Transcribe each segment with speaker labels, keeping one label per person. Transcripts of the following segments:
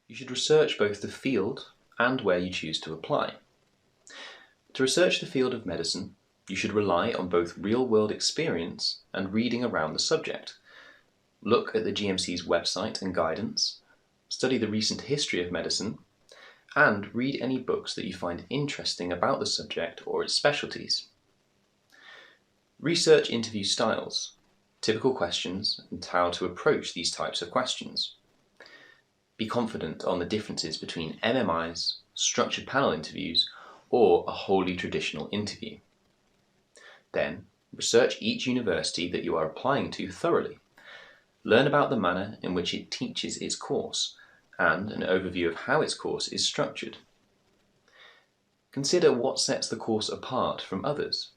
Speaker 1: You should research both the field and where you choose to apply. To research the field of medicine, you should rely on both real-world experience and reading around the subject. Look at the GMC's website and guidance, study the recent history of medicine, and read any books that you find interesting about the subject or its specialties. Research interview styles, typical questions, and how to approach these types of questions. Be confident on the differences between MMIs, structured panel interviews, or a wholly traditional interview. Then, research each university that you are applying to thoroughly. Learn about the manner in which it teaches its course, and an overview of how its course is structured. Consider what sets the course apart from others.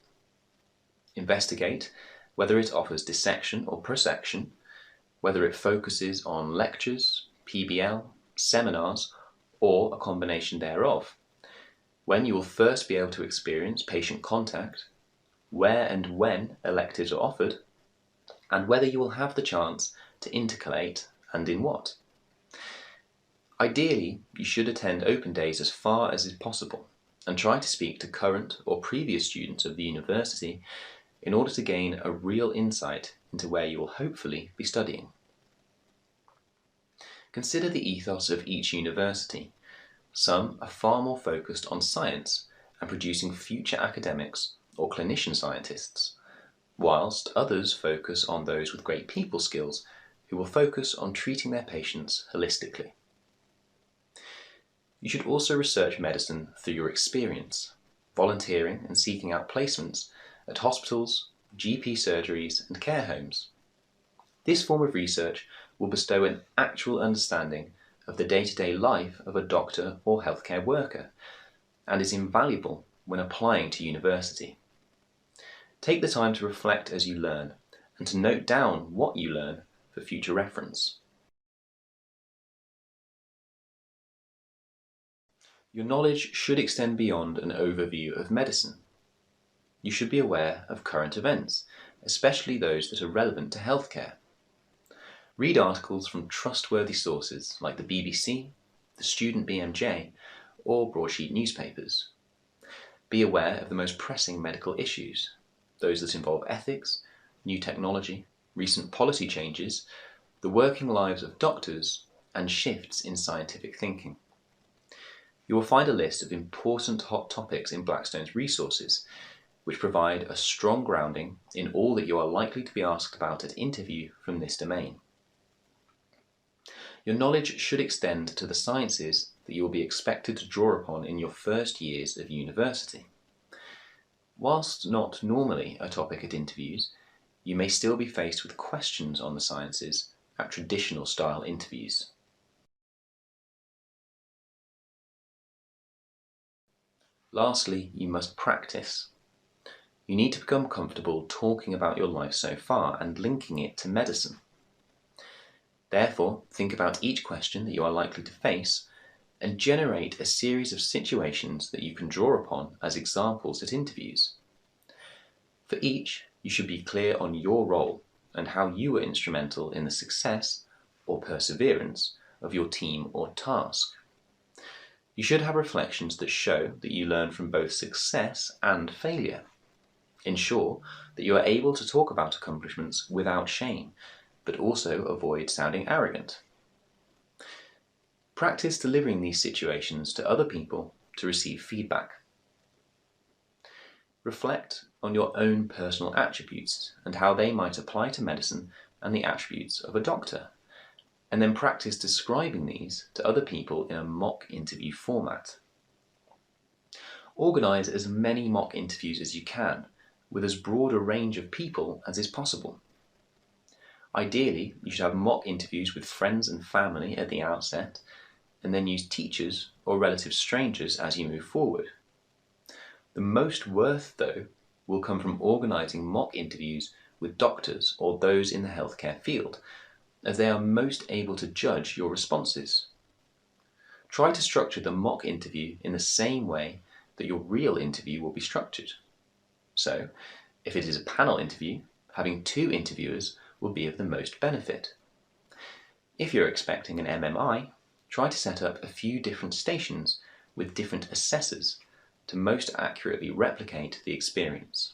Speaker 1: Investigate whether it offers dissection or prosection, whether it focuses on lectures, PBL, seminars, or a combination thereof, when you will first be able to experience patient contact, where and when electives are offered, and whether you will have the chance to intercalate and in what. Ideally, you should attend open days as far as is possible and try to speak to current or previous students of the university in order to gain a real insight into where you will hopefully be studying. Consider the ethos of each university. Some are far more focused on science and producing future academics or clinician scientists, whilst others focus on those with great people skills who will focus on treating their patients holistically. You should also research medicine through your experience, volunteering and seeking out placements at hospitals, GP surgeries, and care homes. This form of research will bestow an actual understanding of the day-to-day life of a doctor or healthcare worker and is invaluable when applying to university. Take the time to reflect as you learn and to note down what you learn for future reference. Your knowledge should extend beyond an overview of medicine. You should be aware of current events, especially those that are relevant to healthcare. Read articles from trustworthy sources like the BBC, the Student BMJ, or broadsheet newspapers. Be aware of the most pressing medical issues, those that involve ethics, new technology, recent policy changes, the working lives of doctors, and shifts in scientific thinking. You will find a list of important hot topics in Blackstone's resources, which provide a strong grounding in all that you are likely to be asked about at interview from this domain. Your knowledge should extend to the sciences that you will be expected to draw upon in your first years of university. Whilst not normally a topic at interviews, you may still be faced with questions on the sciences at traditional style interviews. Lastly, you must practice. You need to become comfortable talking about your life so far and linking it to medicine. Therefore, think about each question that you are likely to face and generate a series of situations that you can draw upon as examples at interviews. For each, you should be clear on your role and how you were instrumental in the success or perseverance of your team or task. You should have reflections that show that you learn from both success and failure. Ensure that you are able to talk about accomplishments without shame, but also avoid sounding arrogant. Practice delivering these situations to other people to receive feedback. Reflect on your own personal attributes and how they might apply to medicine and the attributes of a doctor, and then practice describing these to other people in a mock interview format. Organize as many mock interviews as you can, with as broad a range of people as is possible. Ideally, you should have mock interviews with friends and family at the outset, and then use teachers or relative strangers as you move forward. The most worth, though, will come from organising mock interviews with doctors or those in the healthcare field, as they are most able to judge your responses. Try to structure the mock interview in the same way that your real interview will be structured. So, if it is a panel interview, having 2 interviewers will be of the most benefit. If you're expecting an MMI, try to set up a few different stations with different assessors to most accurately replicate the experience.